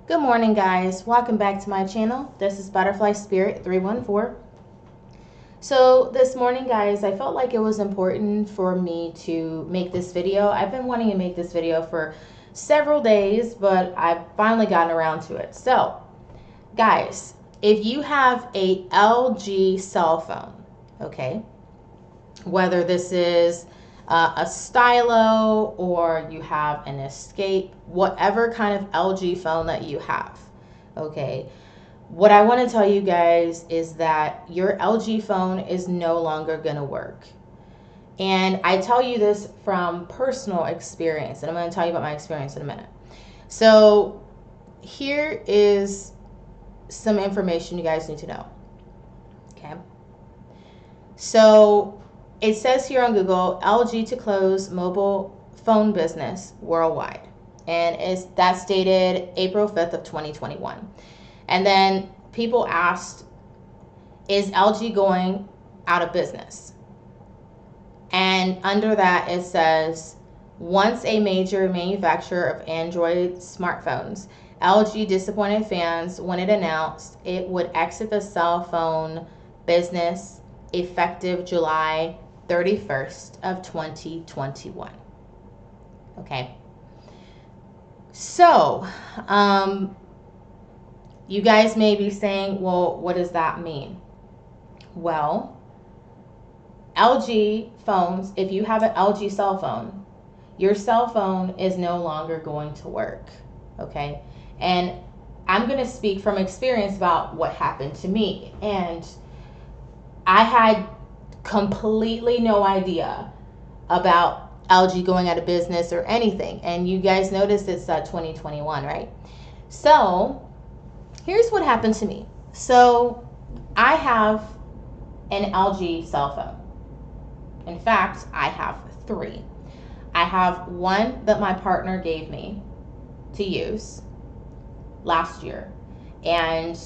Good morning, guys. Welcome back to my channel. This is Butterfly Spirit 314. So this morning, guys, I felt like it was important for me to make this video. I've been wanting to make this video for several days, but I've finally gotten around to it. So, guys, if you have a LG cell phone, okay, whether this is a stylo or you have an escape, whatever kind of LG phone that you have, okay, what I want to tell you guys is that your LG phone is no longer going to work. And I tell you this from personal experience, and I'm going to tell you about my experience in a minute. So here is some information you guys need to know. Okay. So it says here on Google, LG to close mobile phone business worldwide. And that's dated April 5th of 2021. And then people asked, is LG going out of business? And under that it says, once a major manufacturer of Android smartphones, LG disappointed fans when it announced it would exit the cell phone business effective July 31st of 2021. Okay. So, you guys may be saying, well, what does that mean? Well, LG phones, if you have an LG cell phone, your cell phone is no longer going to work. Okay. And I'm going to speak from experience about what happened to me. And I had completely no idea about LG going out of business or anything. And you guys noticed it's 2021, right? So here's what happened to me. So I have an LG cell phone. In fact, I have three. I have one that my partner gave me to use last year. And,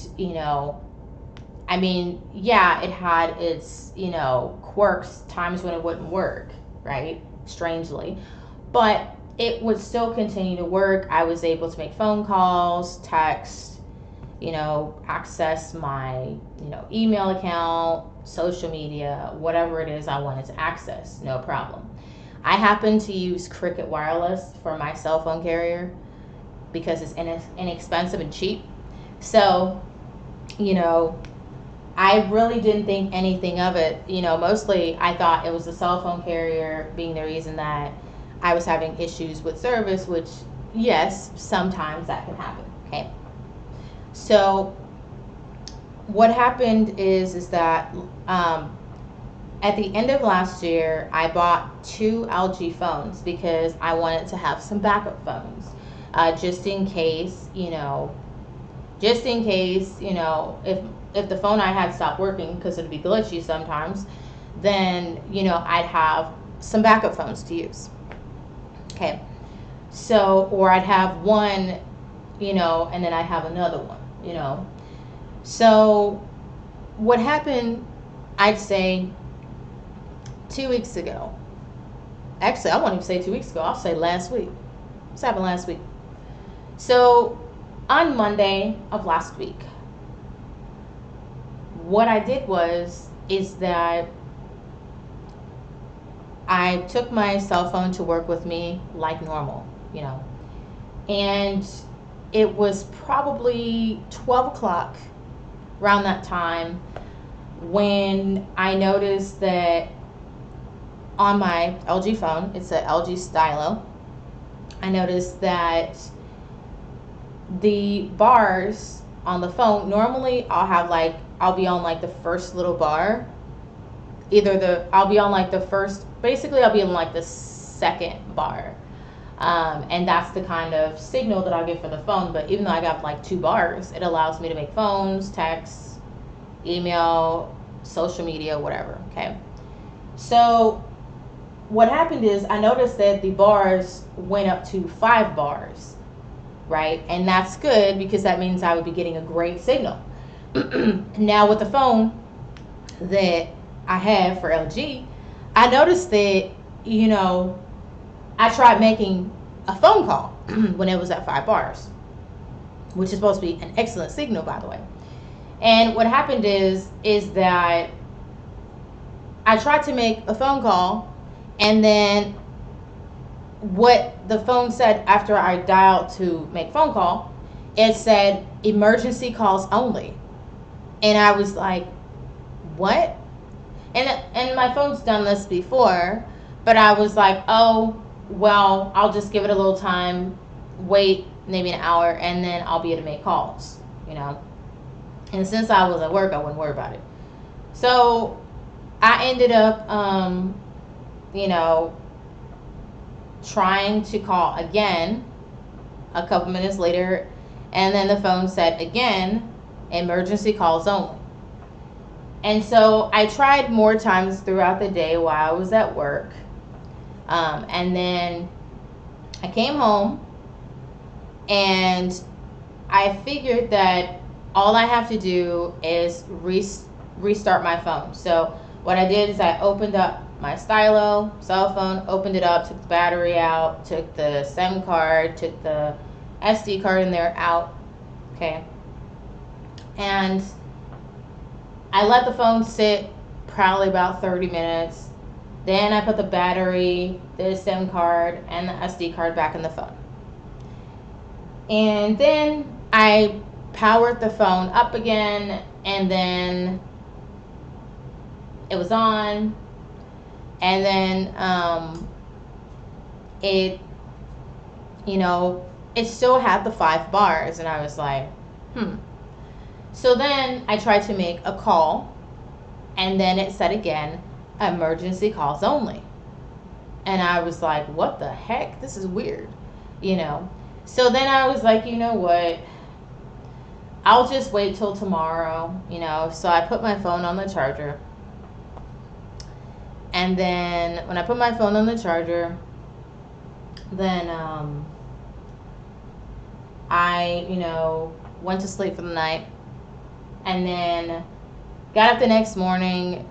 I mean, yeah, it had its, quirks, times when it wouldn't work, right? Strangely. But it would still continue to work. I was able to make phone calls, text, access my, email account, social media, whatever it is I wanted to access, no problem. I happen to use Cricket Wireless for my cell phone carrier because it's inexpensive and cheap. So, I really didn't think anything of it. Mostly I thought it was the cell phone carrier being the reason that I was having issues with service, which, yes, sometimes that can happen. Okay. So what happened is that at the end of last year, I bought two LG phones because I wanted to have some backup phones, just in case, if the phone I had stopped working, because it'd be glitchy sometimes, then, I'd have some backup phones to use. Okay. So, or I'd have one, and then I'd have another one, So what happened, I'd say 2 weeks ago. Actually, I won't even say 2 weeks ago. I'll say last week. What's happened last week? So on Monday of last week, what I did is that I took my cell phone to work with me like normal, and it was probably 12 o'clock around that time when I noticed that on my LG phone, it's an LG stylo, I noticed that the bars on the phone, normally I'll be on like the first little bar. I'll be on like the first, basically I'll be on like the second bar. And that's the kind of signal that I'll get for the phone. But even though I got like two bars, it allows me to make phones, texts, email, social media, whatever. Okay. So what happened is I noticed that the bars went up to 5 bars, right? And that's good because that means I would be getting a great signal. Now with the phone that I have for LG, I noticed that, I tried making a phone call when it was at 5 bars. which is supposed to be an excellent signal, by the way. And what happened is that I tried to make a phone call, and then what the phone said after I dialed to make phone call, it said emergency calls only. And I was like, what? And my phone's done this before, but I was like, oh, well, I'll just give it a little time, wait maybe an hour, and then I'll be able to make calls, you know. And since I was at work, I wouldn't worry about it. So I ended up, you know, trying to call again a couple minutes later, and then the phone said again, emergency calls only. And so I tried more times throughout the day while I was at work. And then I came home, and I figured that all I have to do is restart my phone. So what I did is I opened up my stylo, cell phone, opened it up, took the battery out, took the SIM card, took the SD card in there out, okay? And I let the phone sit probably about 30 minutes. Then I put the battery, the SIM card, and the SD card back in the phone. And then I powered the phone up again, and then it was on. And then it, you know, it still had the 5 bars, and I was like, So then I tried to make a call, and then it said again, emergency calls only. And I was like, what the heck? This is weird, you know. So then I was like, you know what? I'll just wait till tomorrow, you know. So I put my phone on the charger. And then when I put my phone on the charger, then I, you know, went to sleep for the night. And then got up the next morning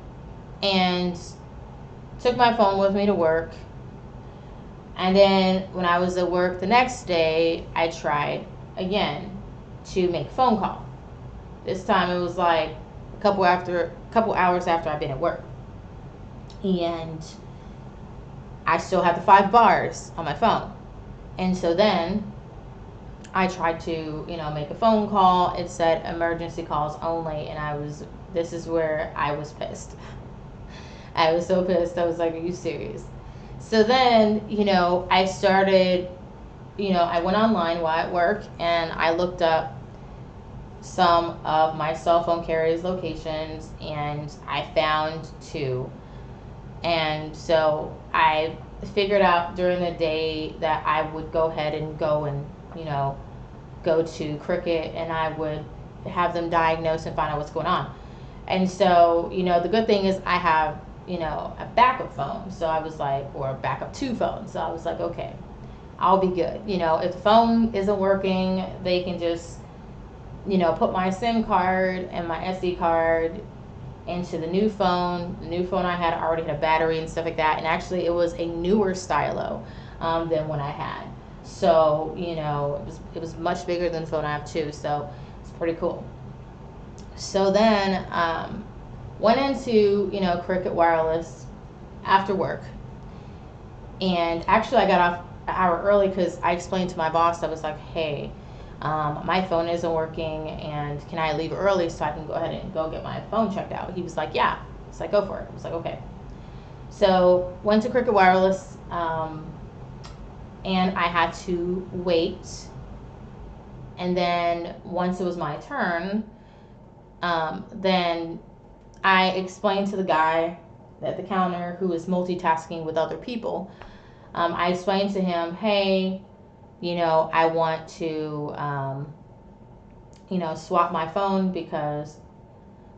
and took my phone with me to work. And then when I was at work the next day, I tried again to make a phone call. This time it was like a couple hours after I'd been at work. And I still had the 5 bars on my phone. And so then I tried to, you know, make a phone call. It said emergency calls only, and this is where I was pissed. I was so pissed. I was like, are you serious? So then, you know, I started, you know, I went online while at work, and I looked up some of my cell phone carriers' locations, and I found 2. And so I figured out during the day that I would go ahead and go and, you know, go to Cricket, and I would have them diagnose and find out what's going on. And so, you know, the good thing is I have, you know, a backup phone. So I was like, or a backup 2 phones. So I was like, okay, I'll be good. You know, if the phone isn't working, they can just, you know, put my SIM card and my SD card into the new phone. The new phone I had already had a battery and stuff like that. And actually it was a newer stylo than what I had. So, you know, it was much bigger than the phone I have too. So it's pretty cool. So then went into, you know, Cricket Wireless after work. And actually I got off an hour early because I explained to my boss, I was like, hey, my phone isn't working, and can I leave early so I can go ahead and go get my phone checked out? He was like, yeah. It's like, go for it. I was like, okay. So went to Cricket Wireless, and I had to wait. And then once it was my turn, then I explained to the guy at the counter who was multitasking with other people. I explained to him, hey, you know, I want to, you know, swap my phone because,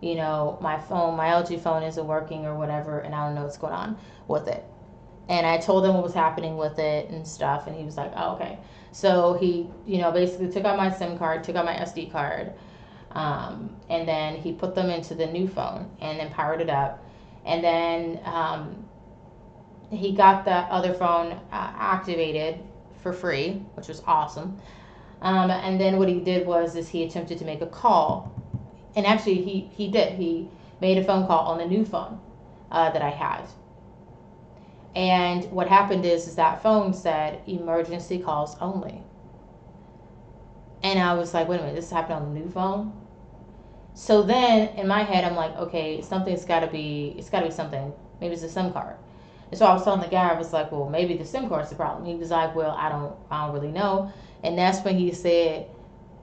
you know, my LG phone isn't working or whatever, and I don't know what's going on with it. And I told him what was happening with it and stuff, and he was like, oh, okay. So he, you know, basically took out my SIM card, took out my SD card, and then he put them into the new phone and then powered it up. And then he got the other phone activated for free, which was awesome. And then what he did was is he attempted to make a call, and actually he did. He made a phone call on the new phone that I had. And what happened is that phone said emergency calls only. And I was like, wait a minute, this happened on the new phone? So then in my head, I'm like, okay, something's got to be, it's got to be something. Maybe it's a SIM card. And so I was telling the guy, I was like, well, maybe the SIM card's the problem. He was like, well, I don't really know. And that's when he said,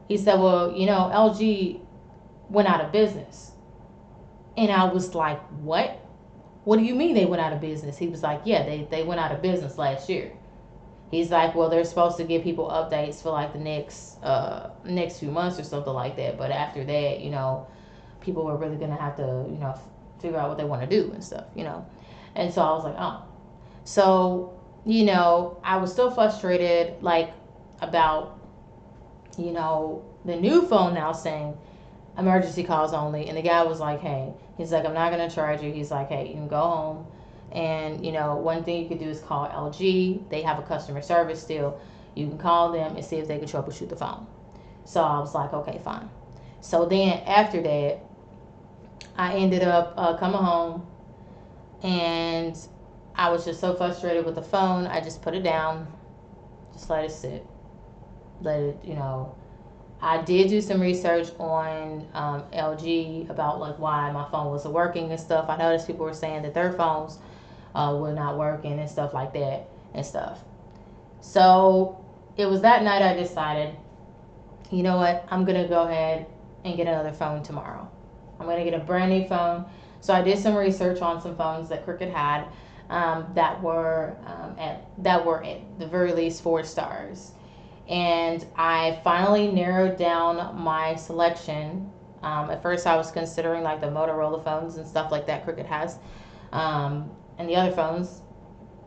well, LG went out of business. And I was like, what? What do you mean they went out of business? He was like, yeah, they went out of business last year. He's like, well, they're supposed to give people updates for like the next few months or something like that. But after that, people are really gonna have to, figure out what they want to do and stuff. And so I was like, oh. So, I was still frustrated, like, about, the new phone now saying emergency calls only. And the guy was like, hey, he's like, I'm not gonna charge you. He's like, hey, you can go home. And, one thing you could do is call LG. They have a customer service still. You can call them and see if they can troubleshoot the phone. So I was like, okay, fine. So then after that, I ended up coming home, and I was just so frustrated with the phone. I just put it down, just let it sit, let it, I did do some research on LG about like why my phone wasn't working and stuff. I noticed people were saying that their phones were not working and stuff like that and stuff. So it was that night I decided, you know what, I'm going to go ahead and get another phone tomorrow. I'm going to get a brand new phone. So I did some research on some phones that Cricket had that were at the very least 4 stars. And I finally narrowed down my selection. At first I was considering like the Motorola phones and stuff like that Cricket has, and the other phones,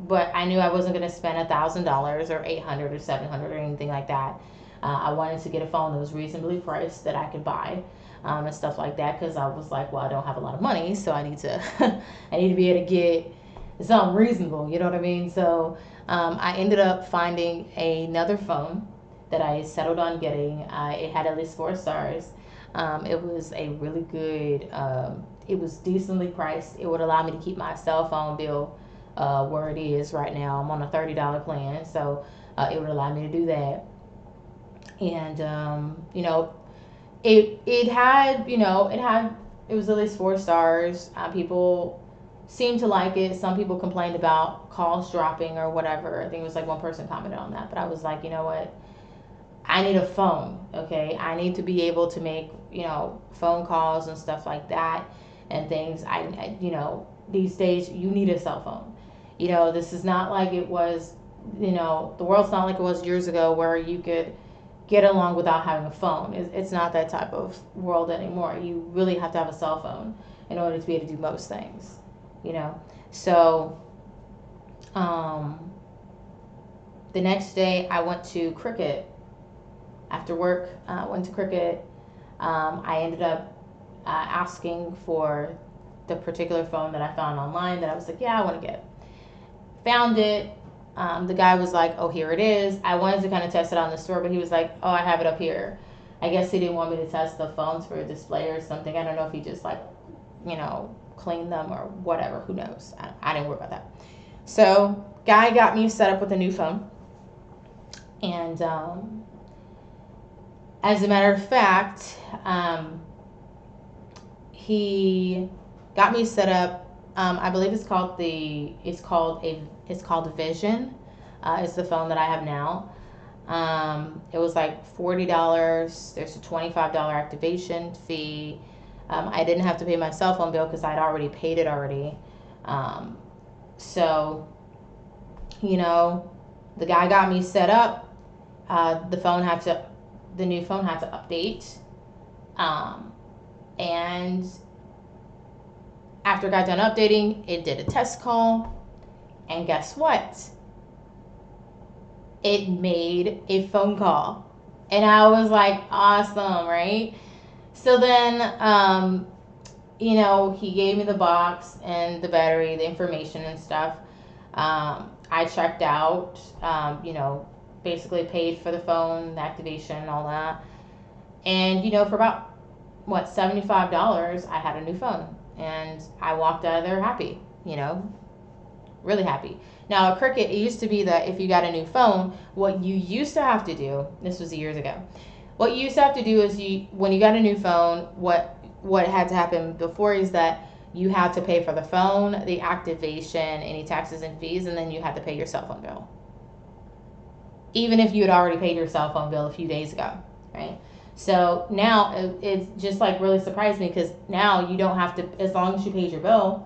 but I knew I wasn't going to spend $1,000 or $800 or $700 or anything like that. I wanted to get a phone that was reasonably priced that I could buy, and stuff like that, because I was like, well, I don't have a lot of money, so I need to I need to be able to get something reasonable, you know what I mean? So I ended up finding another phone that I settled on getting. It had at least 4 stars. It was a really good, it was decently priced. It would allow me to keep my cell phone bill where it is right now. I'm on a $30 plan, so it would allow me to do that. And it was at least 4 stars. People seemed to like it. Some people complained about calls dropping or whatever. I think it was like one person commented on that. But I was like, you know what? I need a phone, okay? I need to be able to make, phone calls and stuff like that and things. These days you need a cell phone. This is not like it was, the world's not like it was years ago where you could get along without having a phone. It's not that type of world anymore. You really have to have a cell phone in order to be able to do most things. So the next day I went to Cricket after work. Went to Cricket. I ended up asking for the particular phone that I found online that I was like, yeah, I want to get. Found it. The guy was like, oh, here it is. I wanted to kind of test it on the store, but he was like, oh, I have it up here. I guess he didn't want me to test the phones for a display or something. I don't know if he just cleaned them or whatever. Who knows? I didn't worry about that. So guy got me set up with a new phone. And as a matter of fact, he got me set up. I believe it's called Vision. It's the phone that I have now. It was like $40. There's a $25 activation fee. I didn't have to pay my cell phone bill because I'd already paid it already. So, the guy got me set up. The new phone had to update. And after it got done updating, it did a test call. And guess what? It made a phone call. And I was like, awesome, right? So then, he gave me the box and the battery, the information and stuff. I checked out, basically paid for the phone, the activation, and all that. And, for about, $75, I had a new phone. And I walked out of there happy, really happy. Now, at Cricket, it used to be that if you got a new phone, what you used to have to do, this was years ago, what you used to have to do is when you got a new phone, what had to happen before is that you had to pay for the phone, the activation, any taxes and fees, and then you had to pay your cell phone bill. Even if you had already paid your cell phone bill a few days ago, right? So now it's just like really surprised me, because now you don't have to, as long as you paid your bill,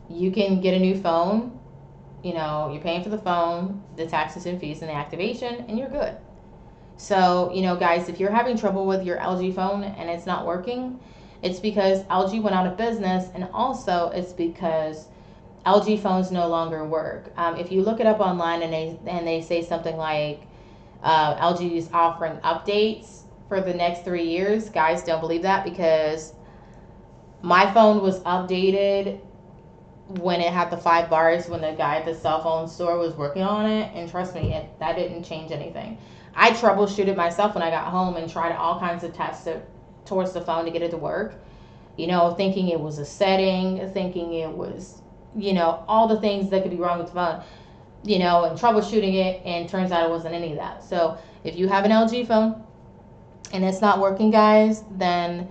you can get a new phone. You're paying for the phone, the taxes and fees, and the activation, and you're good. So, guys, if you're having trouble with your LG phone and it's not working, it's because LG went out of business, and also it's because LG phones no longer work. If you look it up online and they say something like LG is offering updates for the next 3 years, guys, don't believe that, because my phone was updated when it had the 5 bars, when the guy at the cell phone store was working on it, and trust me, that didn't change anything. I troubleshooted myself when I got home and tried all kinds of tests towards the phone to get it to work, thinking it was a setting, thinking it was, all the things that could be wrong with the phone, and troubleshooting it, and turns out it wasn't any of that. So if you have an LG phone and it's not working, guys, then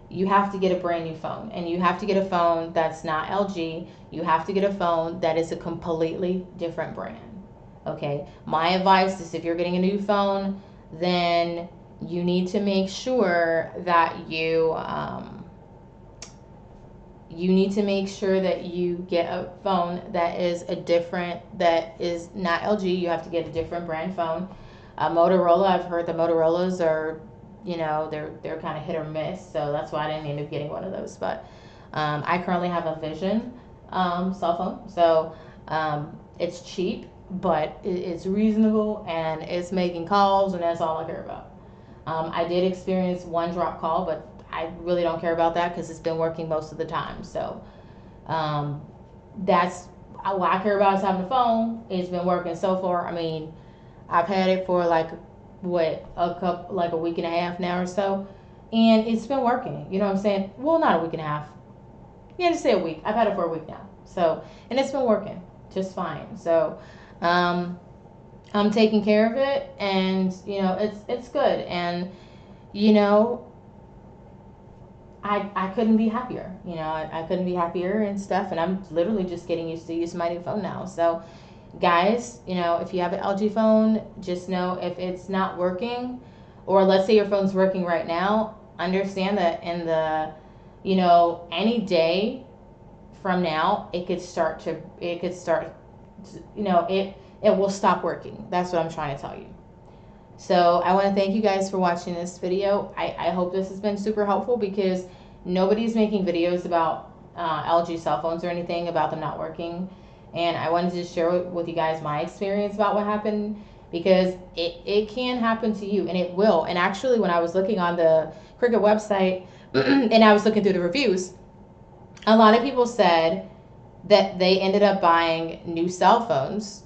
you have to get a brand new phone, and you have to get a phone that's not LG. You have to get a phone that is a completely different brand. Okay, my advice is, if you're getting a new phone, then you need to make sure that you get a phone that is not LG. You have to get a different brand phone. Motorola, I've heard the Motorola's are, they're kind of hit or miss, so that's why I didn't end up getting one of those. But I currently have a Vision cell phone, so it's cheap, but it's reasonable, and it's making calls, and that's all I care about. I did experience one drop call, but I really don't care about that, because it's been working most of the time. So that's what I care about, is having a phone. It's been working so far. I mean, I've had it for like a week and a half now or so, and it's been working. You know what I'm saying? Well, not a week and a half. Yeah, just say a week. I've had it for a week now. So, and it's been working just fine. So, I'm taking care of it, and it's good, and I couldn't be happier. I couldn't be happier and stuff, and I'm literally just getting used to use my new phone now. So, guys, if you have an LG phone, just know, if it's not working, or let's say your phone's working right now, understand that in the any day from now, it will stop working. That's what I'm trying to tell you. So I want to thank you guys for watching this video. I hope this has been super helpful, because nobody's making videos about LG cell phones or anything about them not working. And I wanted to share with you guys my experience about what happened, because it can happen to you, and it will. And actually, when I was looking on the Cricket website and I was looking through the reviews, a lot of people said that they ended up buying new cell phones,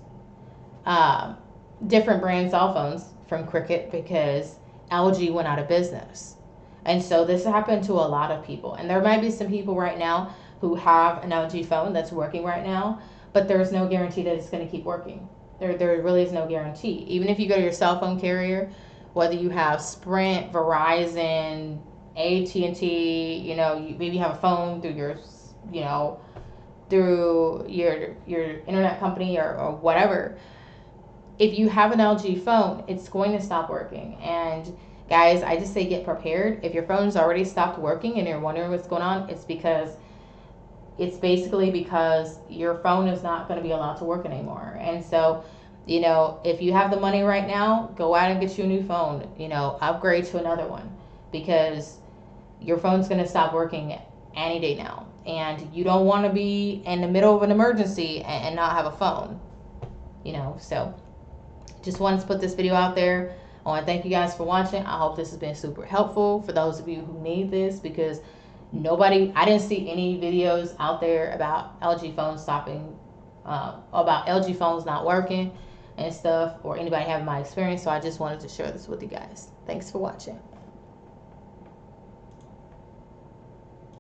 different brand cell phones from Cricket, because LG went out of business. And so this happened to a lot of people. And there might be some people right now who have an LG phone that's working right now, but there's no guarantee that it's going to keep working. There really is no guarantee. Even if you go to your cell phone carrier, whether you have Sprint, Verizon, AT&T, you maybe have a phone through your, through your internet company or whatever. If you have an LG phone, it's going to stop working. And guys, I just say, get prepared. If your phone's already stopped working and you're wondering what's going on, it's basically because your phone is not going to be allowed to work anymore. And so, if you have the money right now, go out and get you a new phone, upgrade to another one, because your phone's going to stop working any day now. And you don't want to be in the middle of an emergency and not have a phone, so just wanted to put this video out there. I want to thank you guys for watching. I hope this has been super helpful for those of you who need this, because I didn't see any videos out there about LG phones stopping, about LG phones not working. and stuff, or anybody having my experience. So I just wanted to share this with you guys. Thanks for watching.